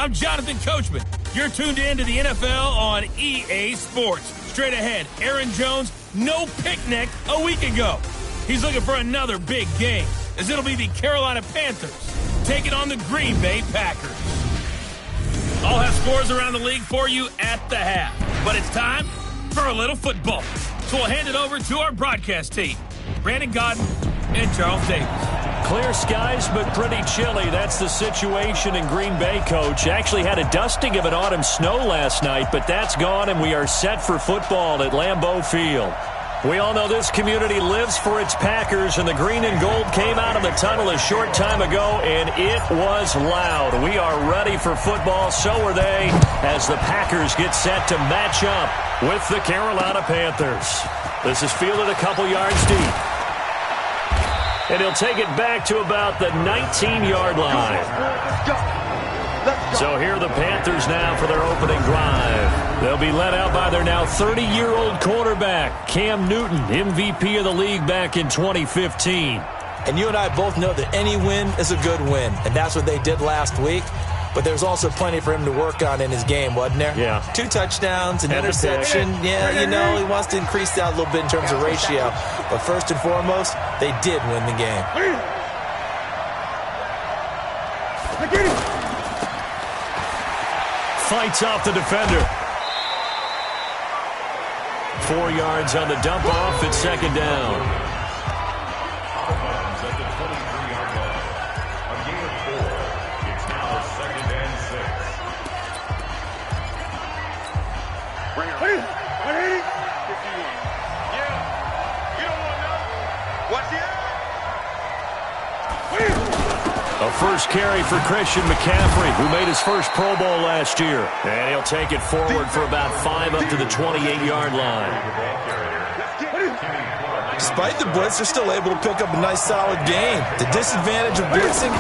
I'm Jonathan Coachman. You're tuned in to the NFL on EA Sports. Straight ahead, Aaron Jones, no picnic a week ago. He's looking for another big game, as it'll be the Carolina Panthers taking on the Green Bay Packers. I'll have scores around the league for you at the half. But it's time for a little football. So we'll hand it over to our broadcast team, Brandon Godden and Charles Davis. Clear skies, but pretty chilly. That's the situation in Green Bay, Coach. Actually had a dusting of an autumn snow last night, but that's gone, and we are set for football at Lambeau Field. We all know this community lives for its Packers, and the green and gold came out of the tunnel a short time ago, and it was loud. We are ready for football, so are they, as the Packers get set to match up with the Carolina Panthers. This is fielded a couple yards deep. And he'll take it back to about the 19-yard line. So here are the Panthers now for their opening drive. They'll be led out by their now 30-year-old quarterback, Cam Newton, MVP of the league back in 2015. And you and I both know that any win is a good win, and that's what they did last week. But there's also plenty for him to work on in his game, wasn't there? Yeah. 2 touchdowns, an interception. Yeah, you know, he wants to increase that a little bit in terms of ratio. But first and foremost, they did win the game. Fights off the defender. 4 yards on the dump off at second down. A first carry for Christian McCaffrey, who made his first Pro Bowl last year. And he'll take it forward for about 5 up to the 28-yard line. Despite the blitz, they're still able to pick up a nice, solid gain. The disadvantage of blitzing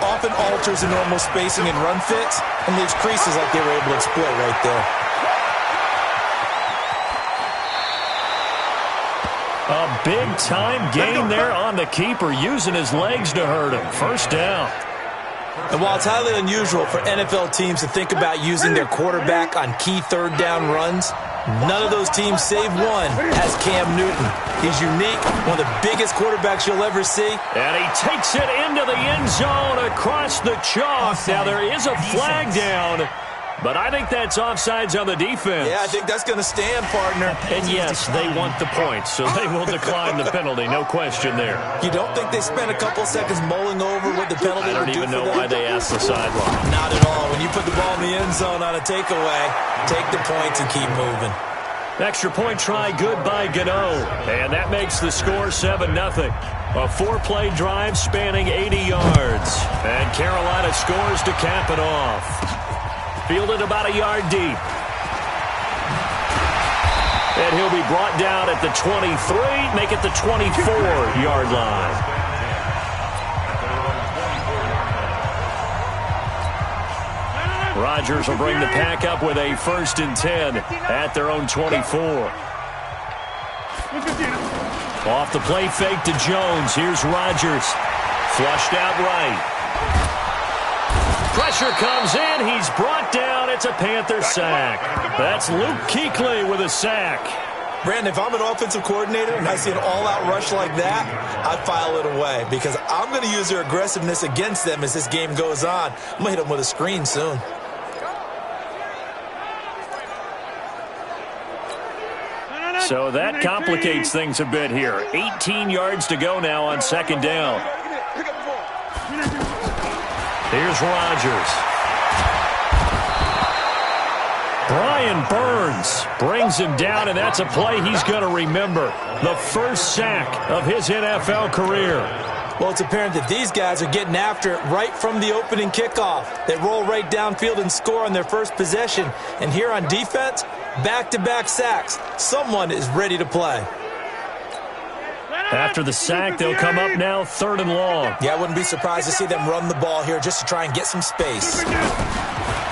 often alters the normal spacing and run fits and leaves creases like they were able to exploit right there. A big-time gain there on the keeper, using his legs to hurt him. First down. And while it's highly unusual for NFL teams to think about using their quarterback on key third down runs, none of those teams, save one, has Cam Newton. He's unique, one of the biggest quarterbacks you'll ever see. And he takes it into the end zone across the chalk. Now there is a flag down, but I think that's offsides on the defense. Yeah, I think that's going to stand, partner. And yes, they want the points, so they will decline the penalty, no question there. You don't think they spent a couple seconds mulling over what the penalty would do for them? I don't even know why they asked the sideline. Not at all. When you put the ball in the end zone on a takeaway, take the points and keep moving. Extra point try good by Gano, and that makes the score 7-0. A 4-play drive spanning 80 yards, and Carolina scores to cap it off. Fielded about a yard deep. And he'll be brought down at the 23, make it the 24-yard line. Rodgers will bring the Pack up with a 1st and 10 at their own 24. Off the play fake to Jones. Here's Rodgers. Flushed out right. Pressure comes in. He's brought down. It's a Panther sack. That's Luke Kuechly with a sack. Brandon, if I'm an offensive coordinator and I see an all-out rush like that, I file it away because I'm going to use their aggressiveness against them as this game goes on. I'm going to hit them with a screen soon. So that complicates things a bit here. 18 yards to go now on second down. Here's Rodgers. Brian Burns brings him down, and that's a play he's going to remember. The first sack of his NFL career. Well, it's apparent that these guys are getting after it right from the opening kickoff. They roll right downfield and score on their first possession. And here on defense, back-to-back sacks. Someone is ready to play. After the sack, they'll come up now 3rd and long. Yeah, I wouldn't be surprised to see them run the ball here just to try and get some space.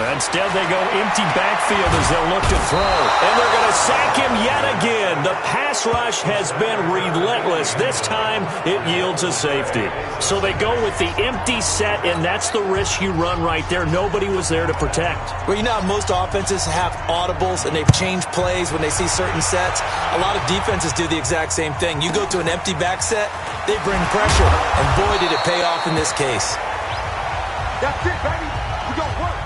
Instead, they go empty backfield as they'll look to throw. And they're going to sack him yet again. The pass rush has been relentless. This time, it yields a safety. So they go with the empty set, and that's the risk you run right there. Nobody was there to protect. Well, you know how most offenses have audibles, and they've changed plays when they see certain sets. A lot of defenses do the exact same thing. You go to an empty back set, they bring pressure. And boy, did it pay off in this case. That's it, baby. We got work.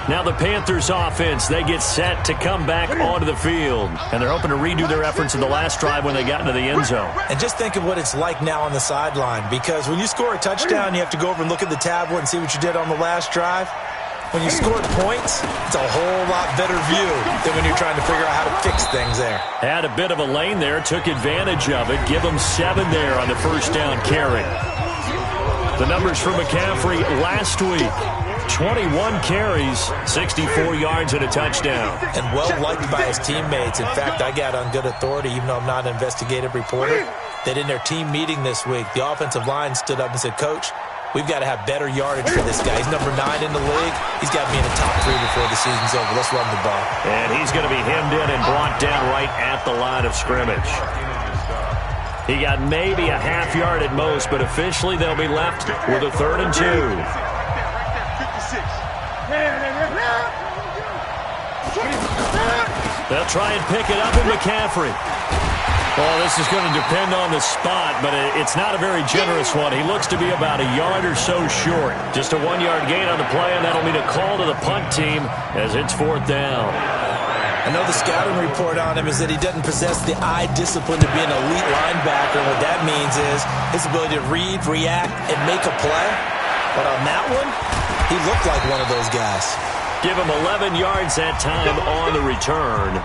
Now the Panthers offense, they get set to come back onto the field. And they're hoping to redo their efforts in the last drive when they got into the end zone. And just think of what it's like now on the sideline. Because when you score a touchdown, you have to go over and look at the tablet and see what you did on the last drive. When you scored points, it's a whole lot better view than when you're trying to figure out how to fix things there. Had a bit of a lane there, took advantage of it. Give them 7 there on the first down carry. The numbers for McCaffrey last week. 21 carries, 64 yards, and a touchdown. And well-liked by his teammates. In fact, I got on good authority, even though I'm not an investigative reporter, that in their team meeting this week, the offensive line stood up and said, Coach, we've got to have better yardage for this guy. He's number 9 in the league. He's got to be in the top 3 before the season's over. Let's run the ball. And he's going to be hemmed in and brought down right at the line of scrimmage. He got maybe a half yard at most, but officially they'll be left with a 3rd and 2. They'll try and pick it up in McCaffrey. Well, this is going to depend on the spot, but it's not a very generous one. He looks to be about a yard or so short. Just a 1-yard gain on the play, and that'll mean a call to the punt team as it's 4th down. I know the scouting report on him is that he doesn't possess the eye discipline to be an elite linebacker. And what that means is his ability to read, react, and make a play. But on that one, he looked like one of those guys. Give him 11 yards that time on the return.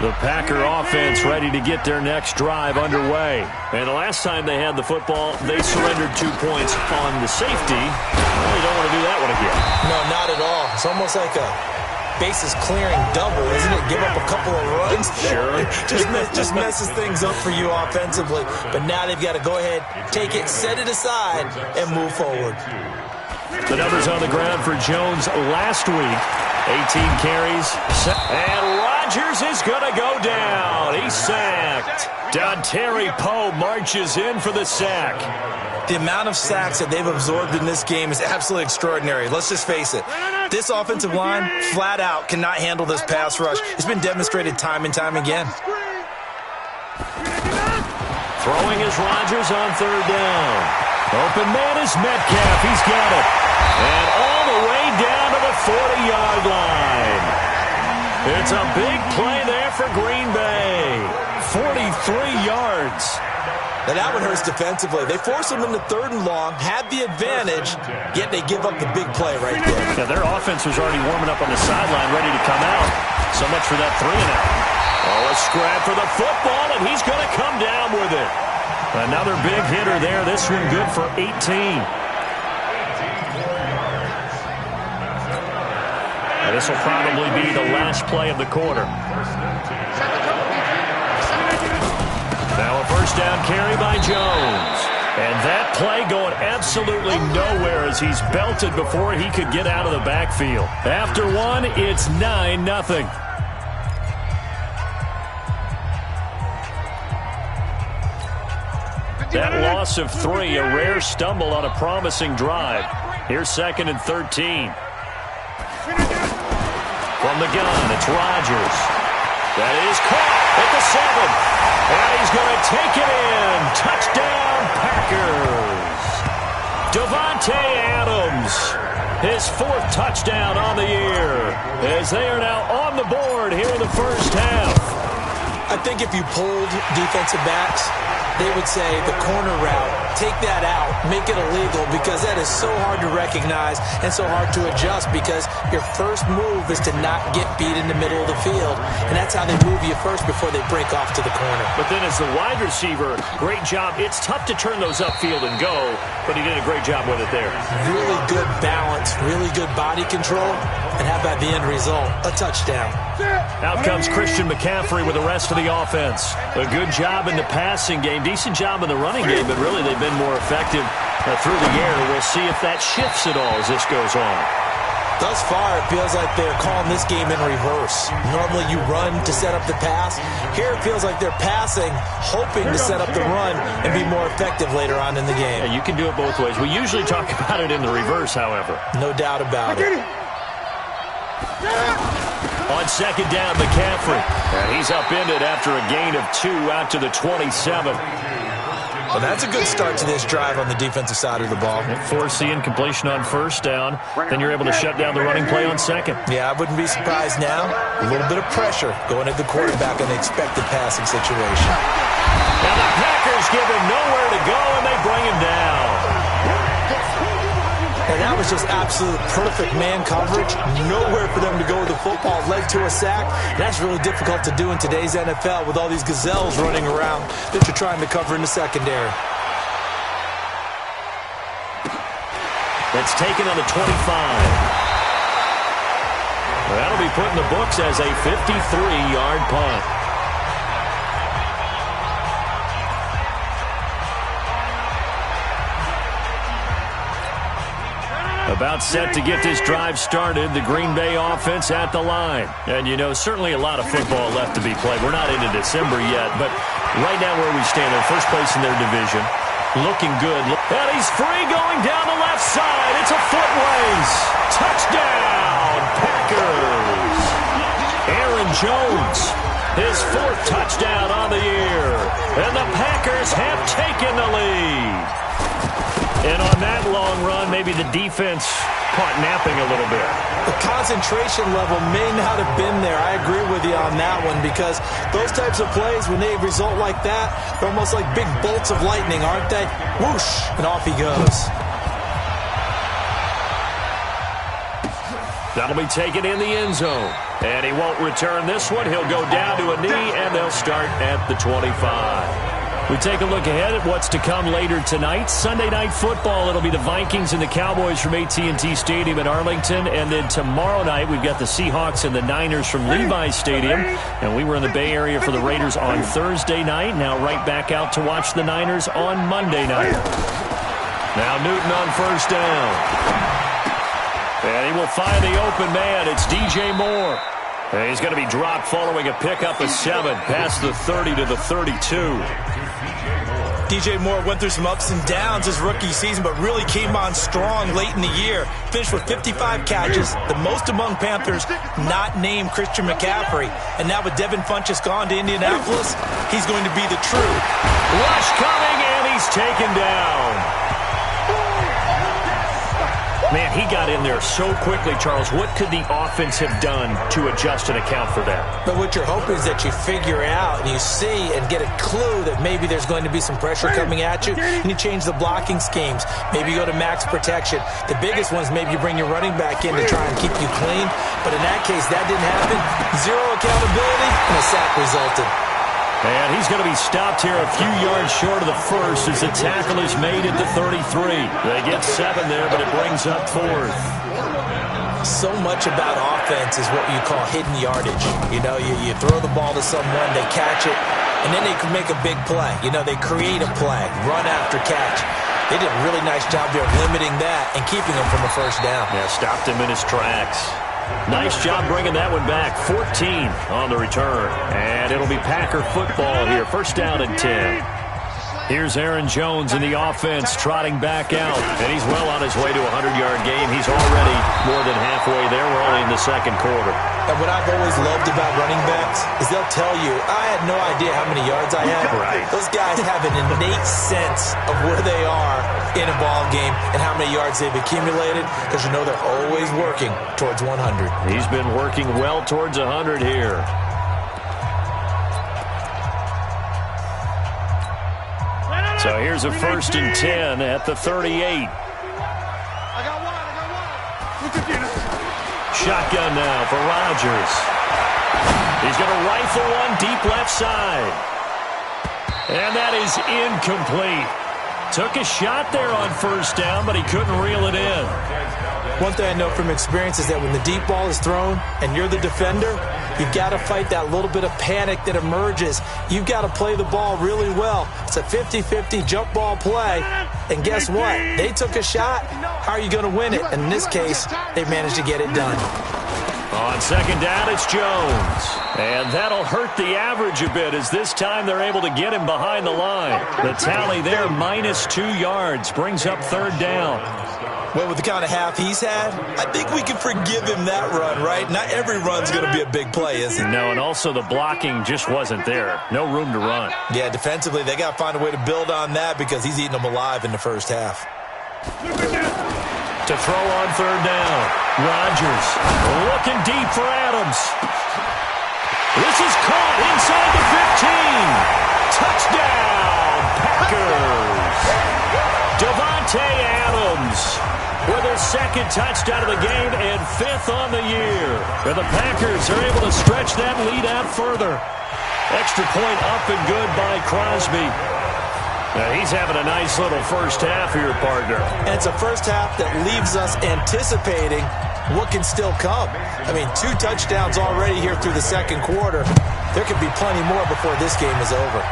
The Packer offense ready to get their next drive underway. And the last time they had the football, they surrendered 2 points on the safety. Well, you don't want to do that one again. No, not at all. It's almost like a bases clearing double, isn't it? Give up a couple of runs. Sure. just messes things up for you offensively. But now they've got to go ahead, take it, set it aside, and move forward. The numbers on the ground for Jones last week. 18 carries. And Rodgers is going to go down. He's sacked. Dontari Poe marches in for the sack. The amount of sacks that they've absorbed in this game is absolutely extraordinary. Let's just face it. This offensive line, flat out, cannot handle this pass rush. It's been demonstrated time and time again. Throwing is Rodgers on 3rd down. Open man is Metcalf. He's got it. And all the way down to the 40-yard line. It's a big play there for Green Bay. 43 yards. Now that one hurts defensively. They force them into 3rd and long, had the advantage, yet they give up the big play right there. Yeah, their offense was already warming up on the sideline, ready to come out. So much for that 3-and-out. Oh, a scrap for the football, and he's going to come down with it. Another big hitter there. This one good for 18. And this will probably be the last play of the quarter. Now a first down carry by Jones. And that play going absolutely nowhere as he's belted before he could get out of the backfield. After one, it's 9-0. That loss of 3, a rare stumble on a promising drive. Here's 2nd and 13. From the gun, it's Rodgers. That is caught at the 7. And he's going to take it in. Touchdown, Packers. Davante Adams, his 4th touchdown on the year, as they are now on the board here in the first half. I think if you polled defensive backs, they would say the corner route. Take that out, make it illegal, because that is so hard to recognize and so hard to adjust, because your first move is to not get beat in the middle of the field, and that's how they move you first before they break off to the corner. But then as the wide receiver, great job. It's tough to turn those upfield and go, but he did a great job with it there. Really good balance, really good body control, and how about the end result? A touchdown. Out comes Christian McCaffrey with the rest of the offense. A good job in the passing game, decent job in the running game, but really they've been more effective through the air. We'll see if that shifts at all as this goes on. Thus far, it feels like they're calling this game in reverse. Normally you run to set up the pass. Here it feels like they're passing, hoping to set up the run and be more effective later on in the game. Yeah, you can do it both ways. We usually talk about it in the reverse, however. No doubt about it. On second down, McCaffrey. And he's upended after a gain of 2 out to the 27. Well, that's a good start to this drive on the defensive side of the ball. Forcing incompletion on first down. Then you're able to shut down the running play on second. Yeah, I wouldn't be surprised now. A little bit of pressure going at the quarterback in the expected passing situation. And the Packers give him nowhere to go, and they bring him down. And that was just absolute perfect man coverage. Nowhere for them to go with the football. Led to a sack. And that's really difficult to do in today's NFL with all these gazelles running around that you're trying to cover in the secondary. That's taken on the 25. That'll be put in the books as a 53-yard punt. About set to get this drive started, the Green Bay offense at the line. And, you know, certainly a lot of football left to be played. We're not into December yet, but right now where we stand, they're first place in their division. Looking good. And he's free going down the left side. It's a foot race. Touchdown, Packers. Aaron Jones, his 4th touchdown on the year. And the Packers have taken the lead. And on that long run, maybe the defense caught napping a little bit. The concentration level may not have been there. I agree with you on that one, because those types of plays, when they result like that, they're almost like big bolts of lightning, aren't they? Whoosh, and off he goes. That'll be taken in the end zone. And he won't return this one. He'll go down to a knee, and they'll start at the 25. We take a look ahead at what's to come later tonight. Sunday Night Football, it'll be the Vikings and the Cowboys from AT&T Stadium in Arlington. And then tomorrow night, we've got the Seahawks and the Niners from Levi's Stadium. And we were in the Bay Area for the Raiders on Thursday night. Now right back out to watch the Niners on Monday night. Now Newton on first down. And he will find the open man. It's DJ Moore. And he's going to be dropped following a pickup of 7 past the 30 to the 32. DJ Moore went through some ups and downs his rookie season, but really came on strong late in the year. Finished with 55 catches, the most among Panthers not named Christian McCaffrey. And now with Devin Funchess gone to Indianapolis, he's going to be the true. Rush coming, and he's taken down. Man, he got in there so quickly, Charles. What could the offense have done to adjust and account for that? But what you're hoping is that you figure out and you see and get a clue that maybe there's going to be some pressure coming at you, and you change the blocking schemes. Maybe you go to max protection. The biggest ones, maybe you bring your running back in to try and keep you clean. But in that case, that didn't happen. Zero accountability, and a sack resulted. And he's going to be stopped here a few yards short of the first as the tackle is made at the 33. They get 7 there, but it brings up 4th. So much about offense is what you call hidden yardage. You know, you throw the ball to someone, they catch it, and then they can make a big play. You know, they create a play, run after catch. They did a really nice job there of limiting that and keeping him from a first down. Yeah, stopped him in his tracks. Nice job bringing that one back. 14 on the return. And it'll be Packer football here. First down and 10. Here's Aaron Jones in the offense trotting back out. And he's well on his way to a 100-yard game. He's already more than halfway there. We're only in the second quarter. And what I've always loved about running backs is they'll tell you, I had no idea how many yards I had. Right. Those guys have an innate sense of where they are in a ball game and how many yards they've accumulated, because you know they're always working towards 100. He's been working well towards 100 here. So here's a 1st and 10 at the 38. Shotgun now for Rodgers. He's going to rifle one deep left side. And that is incomplete. Took a shot there on 1st down, but he couldn't reel it in. One thing I know from experience is that when the deep ball is thrown and you're the defender, you've got to fight that little bit of panic that emerges. You've got to play the ball really well. It's a 50-50 jump ball play. And guess what? They took a shot. How are you going to win it? And in this case, they managed to get it done. On 2nd down, it's Jones. And that'll hurt the average a bit as this time they're able to get him behind the line. The tally there, -2 yards, brings up 3rd down. Well, with the kind of half he's had, I think we can forgive him that run, right? Not every run's going to be a big play, is it? No, and also the blocking just wasn't there. No room to run. Yeah, defensively, they got to find a way to build on that because he's eating them alive in the 1st half. To throw on 3rd down. Rodgers looking deep for Adams. This is caught inside the 15. Touchdown, Packers. Davante Adams with his 2nd touchdown of the game and 5th on the year. And the Packers are able to stretch that lead out further. Extra point up and good by Crosby. He's having a nice little 1st half here, partner. And it's a 1st half that leaves us anticipating what can still come. I mean, 2 touchdowns already here through the 2nd quarter. There could be plenty more before this game is over.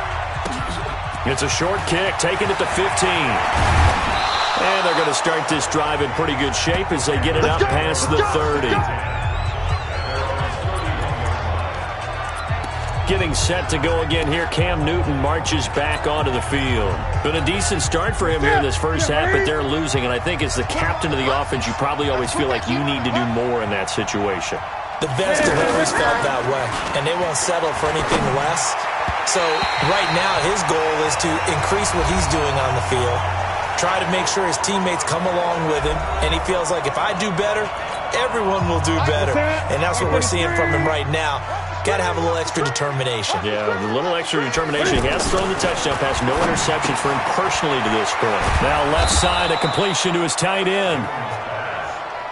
It's a short kick, taking it to 15. And they're going to start this drive in pretty good shape as they get it up past the 30. Getting set to go again here. Cam Newton marches back onto the field. Been a decent start for him here in this 1st half, but they're losing. And I think as the captain of the offense, you probably always feel like you need to do more in that situation. The vets have always felt that way, and they won't settle for anything less. So right now, his goal is to increase what he's doing on the field, try to make sure his teammates come along with him, and he feels like if I do better, everyone will do better. And that's what we're seeing from him right now. Got to have a little extra determination. Yeah, a little extra determination. He has thrown the touchdown pass. No interceptions for him personally to this point. Now left side, a completion to his tight end.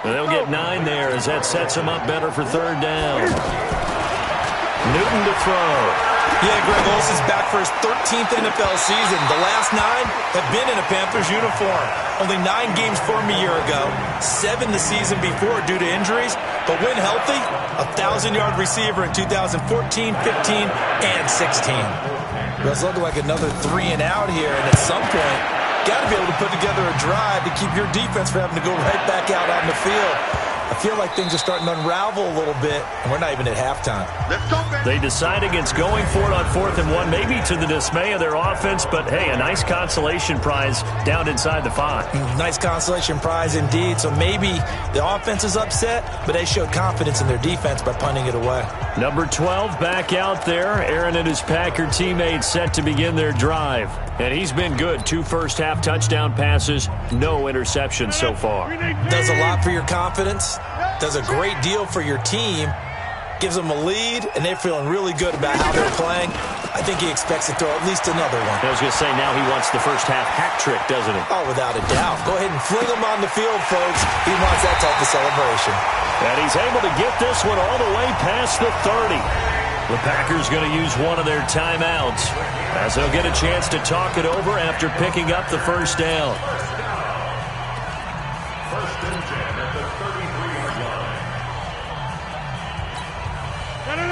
And they'll get 9 there as that sets him up better for 3rd down. Newton to throw. Yeah, Greg Olsen's back for his 13th NFL season. The last 9 have been in a Panthers uniform. Only 9 games for him a year ago, 7 the season before due to injuries. But when healthy, a 1,000-yard receiver in 2014, 15, and 16. It's looking like another 3 and out here, and at some point, got to be able to put together a drive to keep your defense from having to go right back out on the field. I feel like things are starting to unravel a little bit, and we're not even at halftime. They decide against going for it on 4th and 1, maybe to the dismay of their offense, but hey, a nice consolation prize down inside the 5. Nice consolation prize indeed. So maybe the offense is upset, but they showed confidence in their defense by punting it away. Number 12 back out there. Aaron and his Packer teammates set to begin their drive. And he's been good. 2 first-half touchdown passes, no interceptions so far. Does a lot for your confidence. Does a great deal for your team. Gives them a lead, and they're feeling really good about how they're playing. I think he expects to throw at least another one. I was going to say, now he wants the first-half hat trick, doesn't he? Oh, without a doubt. Go ahead and fling him on the field, folks. He wants that type of celebration. And he's able to get this one all the way past the 30. The Packers going to use one of their timeouts as they'll get a chance to talk it over after picking up the 1st down.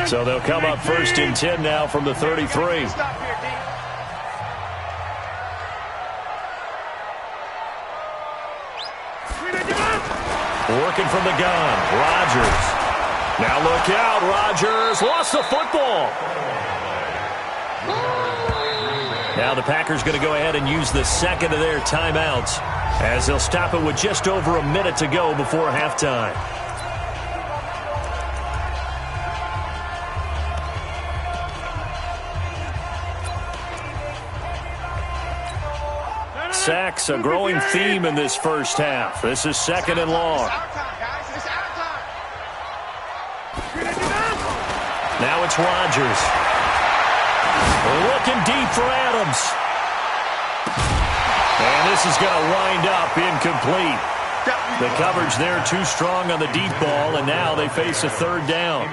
So they'll come up 1st and 10 now from the 33. Working from the gun, Rodgers. Now look out, Rodgers lost the football. Now the Packers going to go ahead and use the 2nd of their timeouts as they'll stop it with just over a minute to go before halftime. Sacks, a growing theme in this 1st half. This is 2nd and long. Now it's Rodgers. Looking deep for Adams. And this is going to wind up incomplete. The coverage there too strong on the deep ball, and now they face a third down.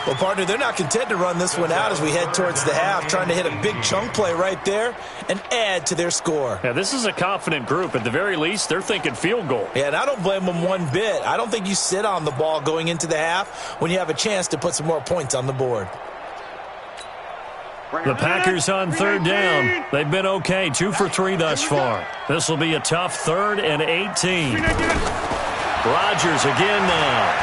Well, partner, they're not content to run this one out as we head towards the half, trying to hit a big chunk play right there and add to their score. Yeah, this is a confident group. At the very least, they're thinking field goal. Yeah, and I don't blame them one bit. I don't think you sit on the ball going into the half when you have a chance to put some more points on the board. The Packers on third down. They've been okay, 2 for 3 thus far. This will be a tough 3rd and 18. Rodgers again now.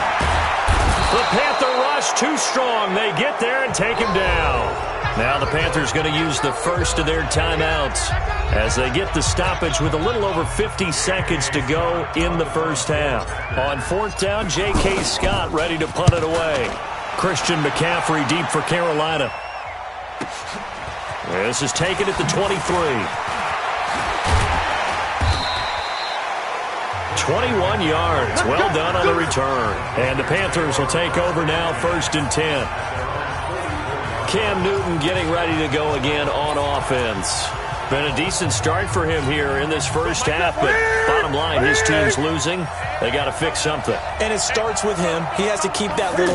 The Panther rush too strong. They get there and take him down. Now the Panthers going to use the first of their timeouts as they get the stoppage with a little over 50 seconds to go in the first half. On 4th down, J.K. Scott ready to punt it away. Christian McCaffrey deep for Carolina. This is taken at the 23. 21 yards. Well done on the return. And the Panthers will take over now, 1st and 10. Cam Newton getting ready to go again on offense. Been a decent start for him here in this first half, but bottom line, his team's losing. They got to fix something. And it starts with him. He has to keep that little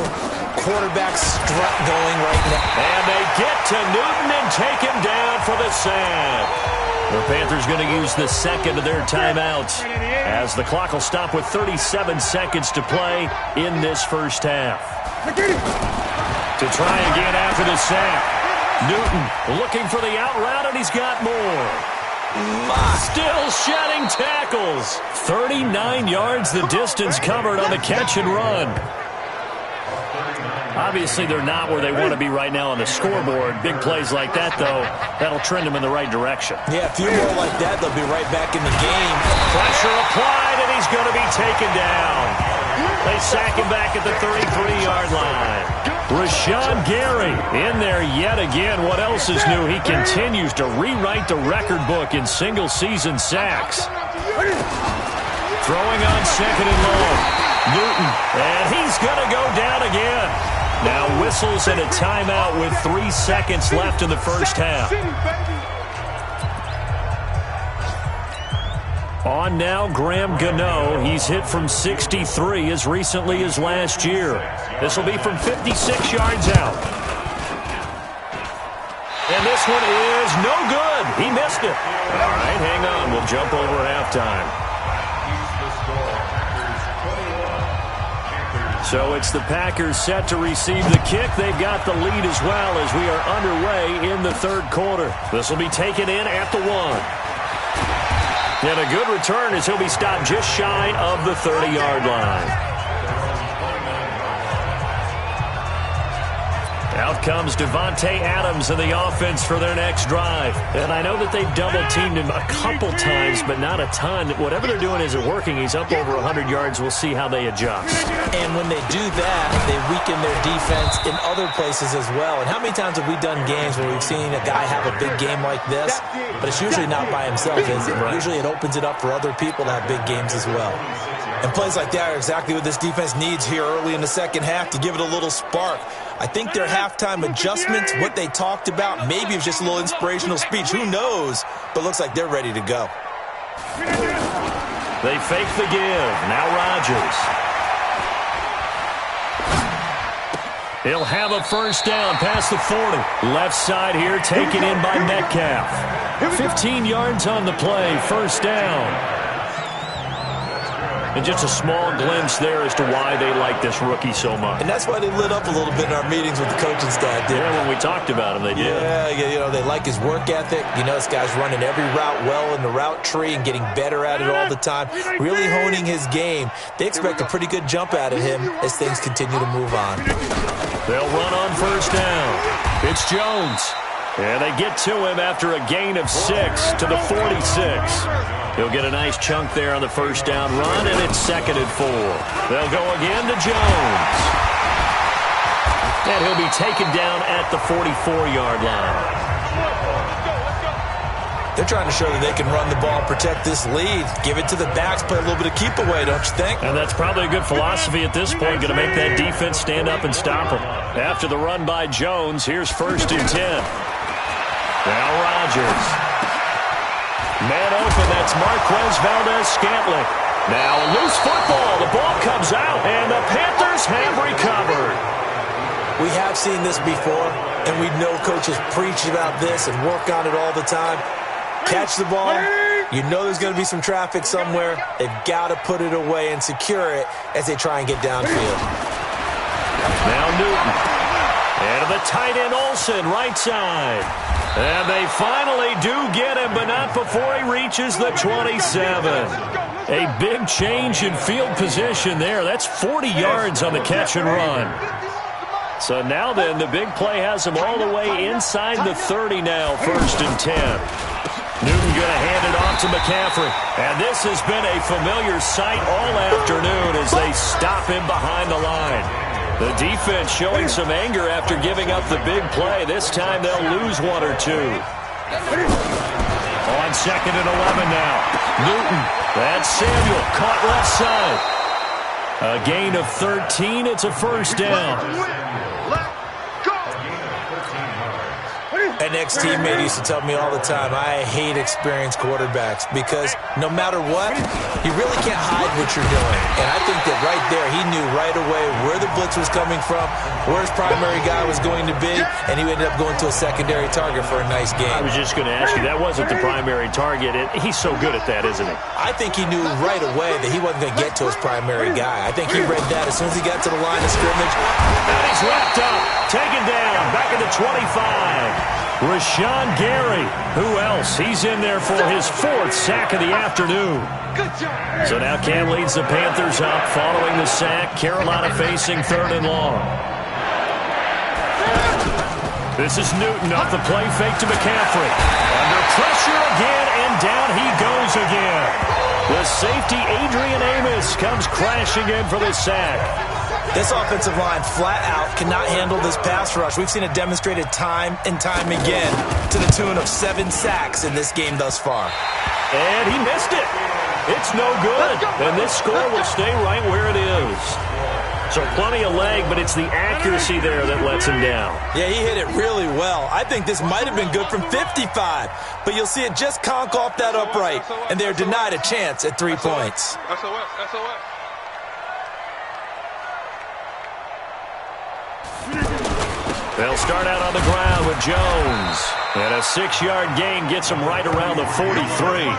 quarterback strut going right now. And they get to Newton and take him down for the sack. The Panthers going to use the second of their timeouts as the clock will stop with 37 seconds to play in this first half. To try again after the sack. Newton looking for the out route, and he's got more. Still shedding tackles. 39 yards the distance covered on the catch and run. Obviously, they're not where they want to be right now on the scoreboard. Big plays like that, though, that'll trend them in the right direction. Yeah, a few more like that, they'll be right back in the game. Pressure applied, and he's going to be taken down. They sack him back at the 33-yard line. Rashawn Gary in there yet again. What else is new? He continues to rewrite the record book in single-season sacks. Throwing on 2nd and long. Newton, and he's going to go down again. Now whistles and a timeout with 3 seconds left in the first half. On now, Graham Gano. He's hit from 63 as recently as last year. This will be from 56 yards out. And this one is no good. He missed it. All right, hang on. We'll jump over halftime. So it's the Packers set to receive the kick. They've got the lead as well as we are underway in the 3rd quarter. This will be taken in at the 1. And a good return as he'll be stopped just shy of the 30-yard line. Out comes Devontae Adams in the offense for their next drive. And I know that they've double-teamed him a couple times, but not a ton. Whatever they're doing isn't working. He's up over 100 yards. We'll see how they adjust. And when they do that, they weaken their defense in other places as well. And how many times have we done games where we've seen a guy have a big game like this, but it's usually not by himself, is it? Right. Usually it opens it up for other people to have big games as well. And plays like that are exactly what this defense needs here early in the second half to give it a little spark. I think their halftime adjustments, what they talked about, maybe it was just a little inspirational speech. Who knows? But looks like they're ready to go. They fake the give. Now Rodgers. He'll have a first down past the 40. Left side here taken in by Metcalf. 15 yards on the play. First down. And just a small glimpse there as to why they like this rookie so much. And that's why they lit up a little bit in our meetings with the coaching staff. Yeah, when we talked about him, they did. Yeah, you know, they like his work ethic. You know, this guy's running every route well in the route tree and getting better at it all the time. Really honing his game. They expect a pretty good jump out of him as things continue to move on. They'll run on first down. It's Jones. And they get to him after a gain of 6 to the 46. He'll get a nice chunk there on the first down run, and it's 2nd and 4. They'll go again to Jones. And he'll be taken down at the 44-yard line. They're trying to show that they can run the ball, protect this lead, give it to the backs, play a little bit of keep away, don't you think? And that's probably a good philosophy at this point, going to make that defense stand up and stop them. After the run by Jones, here's 1st and 10. Now Rodgers. Man open, that's Marquez Valdez-Scantling. Now a loose football. The ball comes out, and the Panthers have recovered. We have seen this before, and we know coaches preach about this and work on it all the time. Catch the ball. You know there's going to be some traffic somewhere. They've got to put it away and secure it as they try and get downfield. Now Newton. And to the tight end Olsen, right side. And they finally do get him, but not before he reaches the 27. A big change in field position there. That's 40 yards on the catch and run. So now then, the big play has him all the way inside the 30 now, 1st and 10. Newton going to hand it off to McCaffrey. And this has been a familiar sight all afternoon as they stop him behind the line. The defense showing some anger after giving up the big play. This time they'll lose 1 or 2. On 2nd and 11 now. Newton, that's Samuel, caught left side. A gain of 13, it's a 1st down. An ex-teammate used to tell me all the time, I hate experienced quarterbacks because no matter what, you really can't hide what you're doing. And I think that right there, he knew right away where the blitz was coming from, where his primary guy was going to be, and he ended up going to a secondary target for a nice game. I was just going to ask you, that wasn't the primary target. He's so good at that, isn't he? I think he knew right away that he wasn't going to get to his primary guy. I think he read that as soon as he got to the line of scrimmage. And he's wrapped up, taken down, back at the 25. Rashawn Gary, who else? He's in there for his 4th sack of the afternoon. So now Cam leads the Panthers up following the sack. Carolina facing 3rd and long. This is Newton off the play fake to McCaffrey. Under pressure again, and down he goes again. The safety, Adrian Amos, comes crashing in for the sack. This offensive line flat out cannot handle this pass rush. We've seen it demonstrated time and time again to the tune of 7 sacks in this game thus far. And he missed it. It's no good. And this score will stay right where it is. So plenty of leg, but it's the accuracy there that lets him down. Yeah, he hit it really well. I think this might have been good from 55. But you'll see it just conk off that upright. And they're denied a chance at 3 points. SOS. They'll start out on the ground with Jones. And a 6-yard gain gets him right around the 43.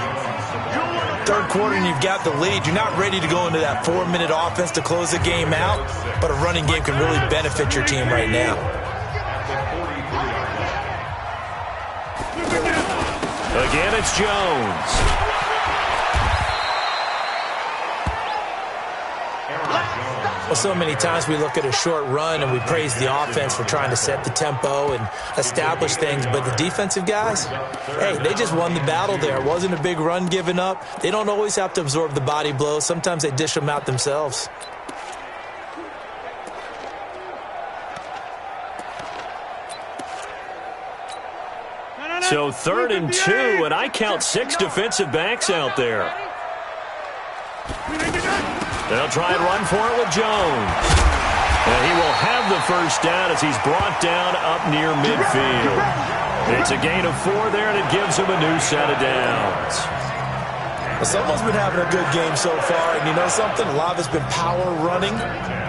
3rd quarter and you've got the lead. You're not ready to go into that 4-minute offense to close the game out, but a running game can really benefit your team right now. Again, it's Jones. Well, so many times we look at a short run and we praise the offense for trying to set the tempo and establish things, but the defensive guys, hey, they just won the battle there. It wasn't a big run given up. They don't always have to absorb the body blows. Sometimes they dish them out themselves. So 3rd and 2, and I count 6 defensive backs out there. They'll try and run for it with Jones. And he will have the 1st down as he's brought down up near midfield. It's a gain of 4 there, and it gives him a new set of downs. Well, someone's been having a good game so far, and you know something? A lot of it's been power running.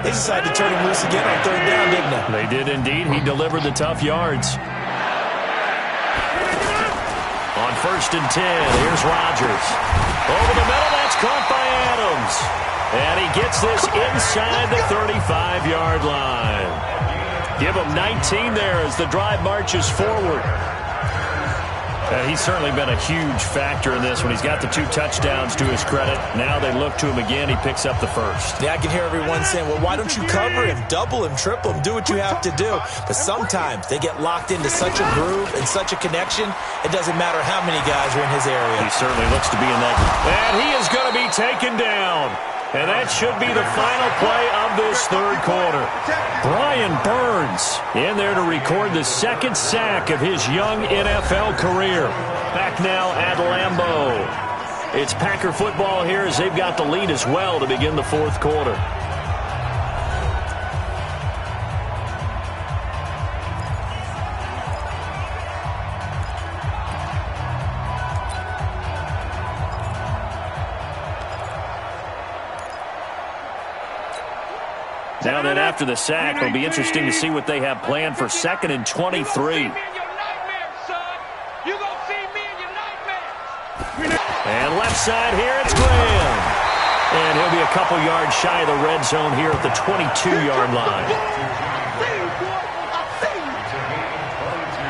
They decided to turn him loose again on 3rd down, didn't they? They did indeed. He delivered the tough yards. On 1st and 10, here's Rodgers. Over the middle, that's caught by Adams. And he gets this inside the 35-yard line. Give him 19 there as the drive marches forward. He's certainly been a huge factor in this when he's got the 2 touchdowns to his credit. Now they look to him again. He picks up the 1st. Yeah, I can hear everyone saying, well, why don't you cover him, double him, triple him, do what you have to do. But sometimes they get locked into such a groove and such a connection, it doesn't matter how many guys are in his area. He certainly looks to be in that. And he is going to be taken down. And that should be the final play of this 3rd quarter. Brian Burns in there to record the 2nd sack of his young NFL career. Back now at Lambeau. It's Packer football here as they've got the lead as well to begin the 4th quarter. Now then, after the sack, it'll be interesting to see what they have planned for 2nd and 23. And left side here, it's Graham. And he'll be a couple yards shy of the red zone here at the 22-yard line.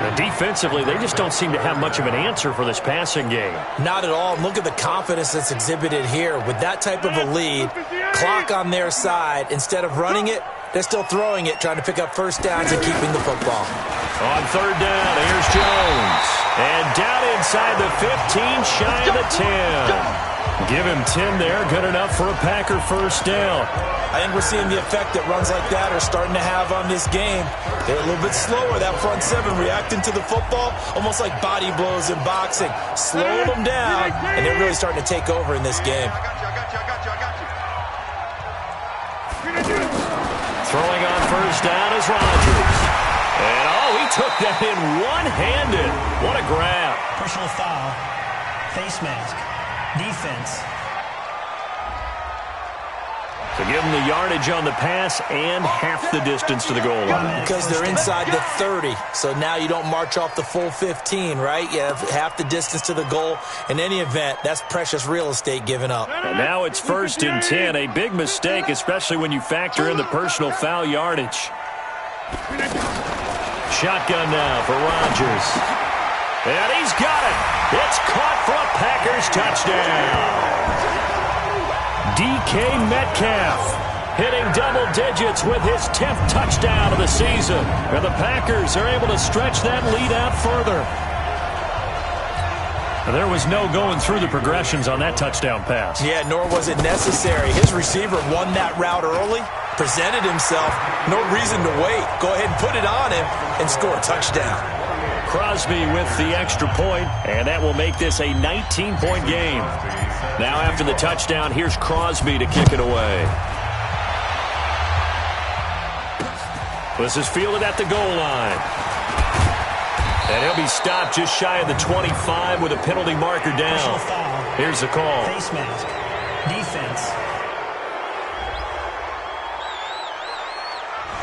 And defensively, they just don't seem to have much of an answer for this passing game. Not at all. Look at the confidence that's exhibited here. With that type of a lead, clock on their side, instead of running it, they're still throwing it, trying to pick up first downs and keeping the football. On 3rd down, here's Jones. And down inside the 15, shy of the 10. Give him 10 there, good enough for a Packer first down. I think we're seeing the effect that runs like that are starting to have on this game. They're a little bit slower, that front seven, reacting to the football, almost like body blows in boxing. Slowing them down, and they're really starting to take over in this game. Throwing on first down is Rodgers. And, he took that in one-handed. What a grab. Personal foul, face mask, defense. So give them the yardage on the pass and half the distance to the goal line. Because they're inside the 30, so now you don't march off the full 15, right? You have half the distance to the goal. In any event, that's precious real estate given up. And now it's 1st and 10, a big mistake, especially when you factor in the personal foul yardage. Shotgun now for Rodgers. And he's got it. It's caught for a Packers touchdown. DK Metcalf hitting double digits with his 10th touchdown of the season. And the Packers are able to stretch that lead out further. There was no going through the progressions on that touchdown pass. Yeah, nor was it necessary. His receiver won that route early, presented himself, no reason to wait. Go ahead and put it on him and score a touchdown. Crosby with the extra point, and that will make this a 19-point game. Now after the touchdown, here's Crosby to kick it away. This is fielded at the goal line. And he'll be stopped just shy of the 25 with a penalty marker down. Here's the call. Face mask, defense.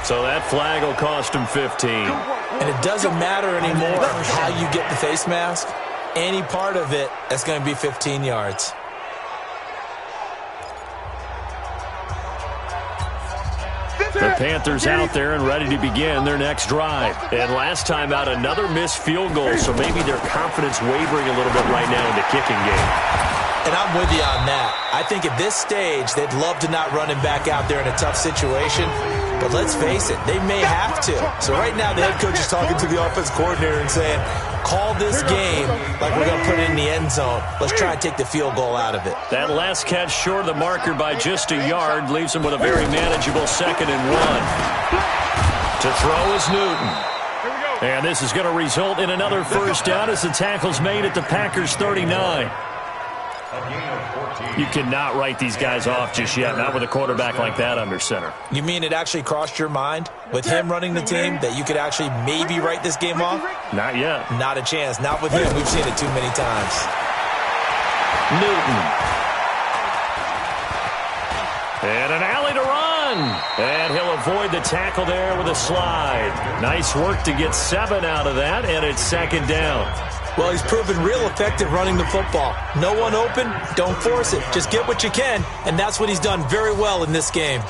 So that flag will cost him 15. And it doesn't matter anymore how you get the face mask. Any part of it, that's going to be 15 yards. The Panthers out there and ready to begin their next drive. And last time out, another missed field goal, so maybe their confidence wavering a little bit right now in the kicking game. And I'm with you on that. I think at this stage, they'd love to not run him back out there in a tough situation. But let's face it, they may have to. So right now, the head coach is talking to the offense coordinator and saying, call this game like we're going to put it in the end zone. Let's try and take the field goal out of it. That last catch short of the marker by just a yard leaves him with a very manageable 2nd and 1. To throw is Newton. And this is going to result in another first down as the tackle's made at the Packers 39. You cannot write these guys off just yet, not with a quarterback like that under center. You mean it actually crossed your mind with him running the team that you could actually maybe write this game off? Not yet. Not a chance. Not with him. We've seen it too many times. Newton. And an alley to run. And he'll avoid the tackle there with a slide. Nice work to get 7 out of that, and it's 2nd down. Well, he's proven real effective running the football. No one open, don't force it. Just get what you can, and that's what he's done very well in this game.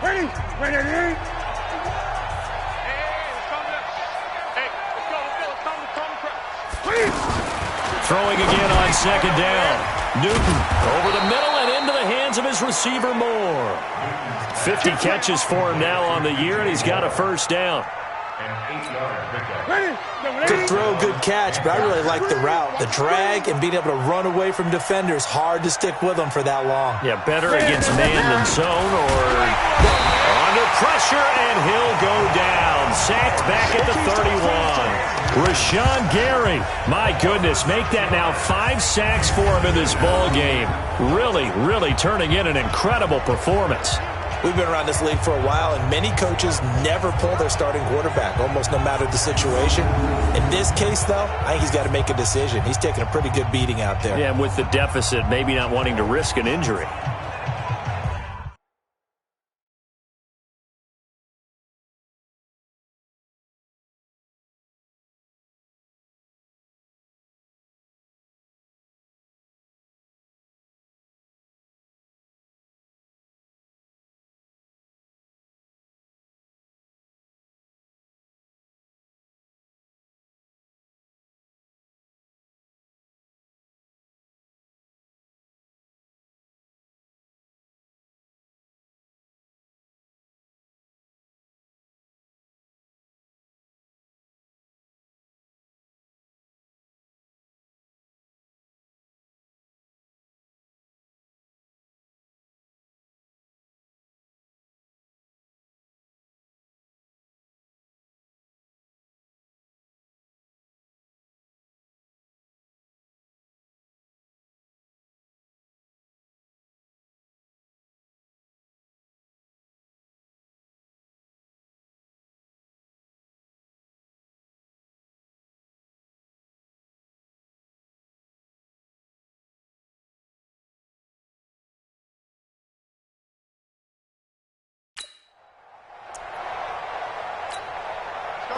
Ready? Throwing again on 2nd down. Newton over the middle and into the hands of his receiver Moore. 50 catches for him now on the year, and he's got a first down. Good throw, good catch, but I really like the route. The drag and being able to run away from defenders, hard to stick with them for that long. Yeah, better against man than zone or under pressure, and he'll go down. Sacked back at the 31. Rashawn Gary, my goodness, make that now 5 sacks for him in this ball game. Really turning in an incredible performance. We've been around this league for a while, and many coaches never pull their starting quarterback, almost no matter the situation. In this case, though, I think he's got to make a decision. He's taking a pretty good beating out there. Yeah, and with the deficit, maybe not wanting to risk an injury.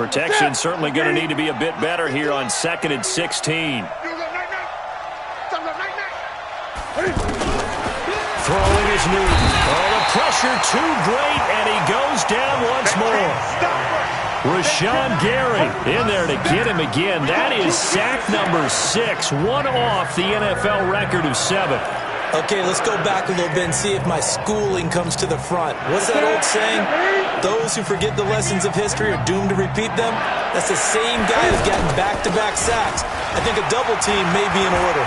Protection certainly going to need to be a bit better here on 2nd and 16. Throwing is Newton. Oh, the pressure too great, and he goes down once more. Rashawn Gary in there to get him again. That is sack number 6, one off the NFL record of 7. Okay, let's go back a little bit and see if my schooling comes to the front. What's that old saying? Those who forget the lessons of history are doomed to repeat them. That's the same guy who's gotten back-to-back sacks. I think a double team may be in order.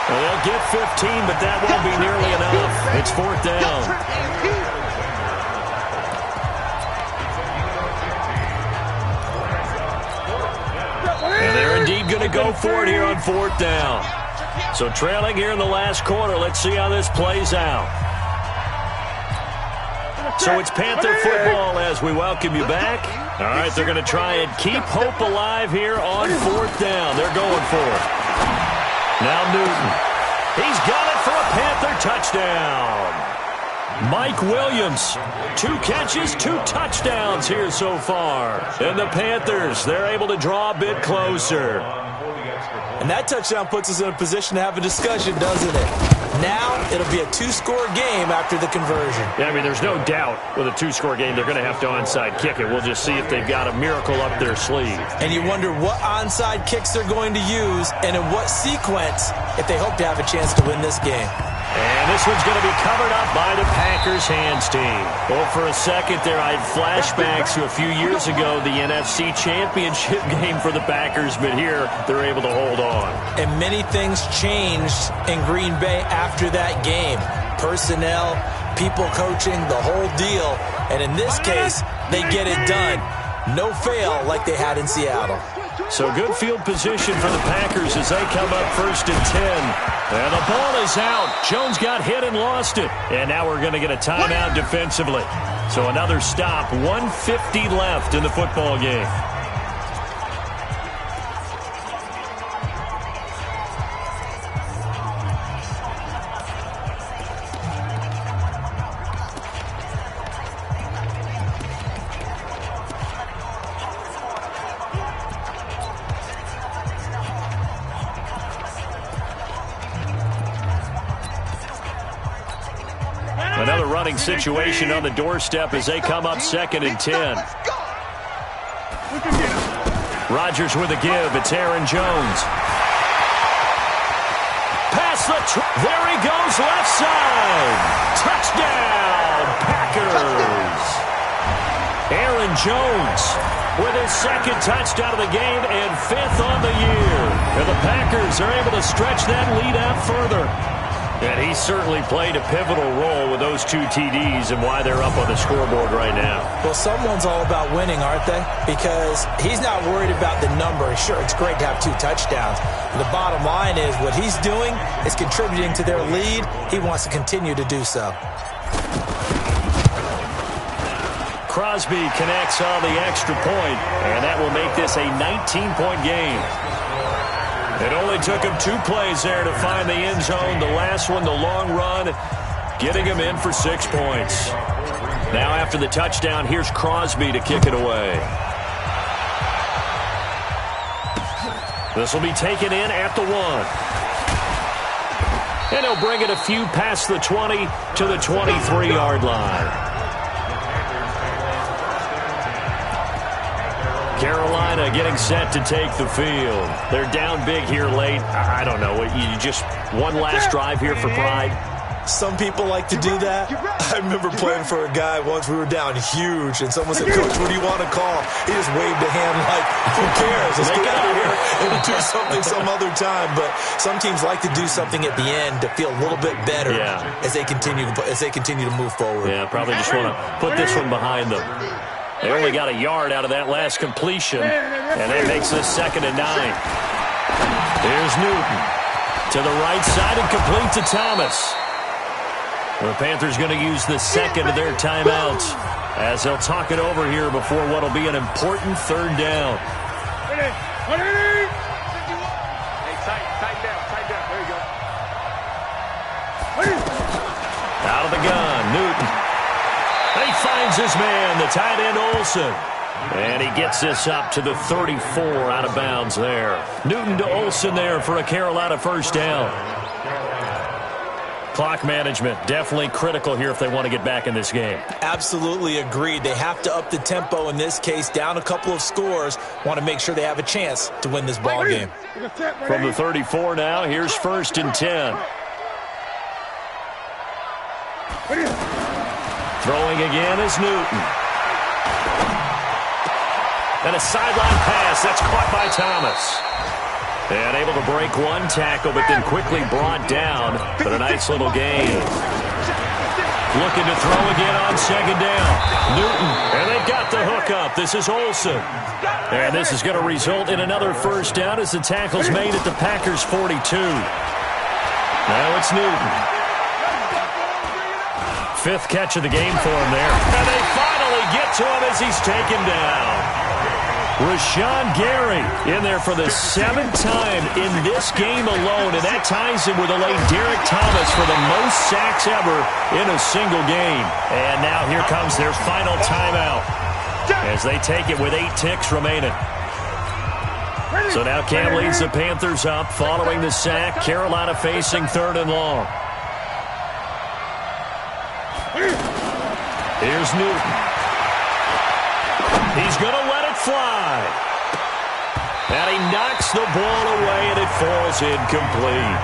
Well, they'll get 15, but that won't be nearly enough. It's 4th down. And they're indeed going to go for it here on 4th down. So trailing here in the last quarter. Let's see how this plays out. So it's Panther football as we welcome you back. All right, they're going to try and keep hope alive here on 4th down. They're going for it. Now Newton. He's got it for a Panther touchdown. Mike Williams, 2 catches, 2 touchdowns here so far. And the Panthers, they're able to draw a bit closer. And that touchdown puts us in a position to have a discussion, doesn't it? Now it'll be a 2-score game after the conversion. Yeah, I mean, there's no doubt with a 2-score game they're going to have to onside kick it. We'll just see if they've got a miracle up their sleeve. And you wonder what onside kicks they're going to use and in what sequence if they hope to have a chance to win this game. And this one's going to be covered up by the Packers hands team. Well, for a second there, I had flashbacks to a few years ago, the NFC Championship game for the Packers, but here they're able to hold on. And many things changed in Green Bay after that game. Personnel, people coaching, the whole deal. And in this case, they get it done. No fail like they had in Seattle. So good field position for the Packers as they come up 1st and 10. And the ball is out. Jones got hit and lost it. And now we're going to get a timeout defensively. So another stop. 1:50 left in the football game. Another running situation on the doorstep as they come up 2nd and 10. Rodgers with a give. It's Aaron Jones. Pass there he goes, left side. Touchdown, Packers. Aaron Jones with his 2nd touchdown of the game and 5th on the year. And the Packers are able to stretch that lead out further. And he certainly played a pivotal role with those 2 TDs and why they're up on the scoreboard right now. Well, someone's all about winning, aren't they? Because he's not worried about the number. Sure, it's great to have 2 touchdowns. The bottom line is what he's doing is contributing to their lead. He wants to continue to do so. Crosby connects on the extra point, and that will make this a 19-point game. It only took him 2 plays there to find the end zone. The last one, the long run, getting him in for 6 points. Now after the touchdown, here's Crosby to kick it away. This will be taken in at the 1. And he'll bring it a few past the 20 to the 23-yard line. Carolina getting set to take the field. They're down big here late. I don't know. You just one last drive here for pride. Some people like to do that. I remember playing for a guy once. We were down huge, and someone said, "Coach, what do you want to call?" He just waved a hand like, "Who cares? Let's get out of here and do something some other time." But some teams like to do something at the end to feel a little bit better as they continue to move forward. Yeah, probably just want to put this one behind them. They only got a yard out of that last completion, and that makes this 2nd and 9. Here's Newton to the right side and complete to Thomas. The Panthers going to use the 2nd of their timeouts as they'll talk it over here before what will be an important 3rd down. Hey, tighten down. There you go. Out of the gun, Newton. He finds his man, the tight end Olsen. And he gets this up to the 34 out of bounds there. Newton to Olsen there for a Carolina first down. Clock management, definitely critical here if they want to get back in this game. Absolutely agreed. They have to up the tempo in this case, down a couple of scores. Want to make sure they have a chance to win this ball game. From the 34 now, here's 1st and 10. Throwing again is Newton. And a sideline pass. That's caught by Thomas. And able to break one tackle, but then quickly brought down. But a nice little gain. Looking to throw again on 2nd down. Newton. And they've got the hook up. This is Olsen. And this is going to result in another first down as the tackle's made at the Packers' 42. Now it's Newton. 5th catch of the game for him there. And they finally get to him as he's taken down. Rashawn Gary in there for the 7th time in this game alone, and that ties him with the late Derek Thomas for the most sacks ever in a single game. And now here comes their final timeout as they take it with 8 ticks remaining. So now Cam leads the Panthers up following the sack. Carolina facing 3rd and long. Here's Newton. He's going to let it fly. And he knocks the ball away, and it falls incomplete.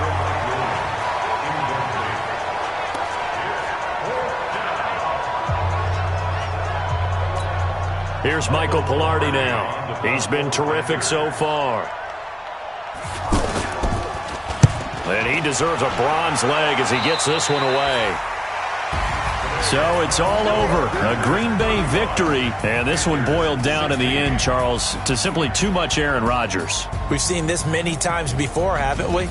Here's Michael Pilardi now. He's been terrific so far. And he deserves a bronze leg as he gets this one away. So it's all over. A Green Bay victory. And this one boiled down in the end, Charles, to simply too much Aaron Rodgers. We've seen this many times before, haven't we?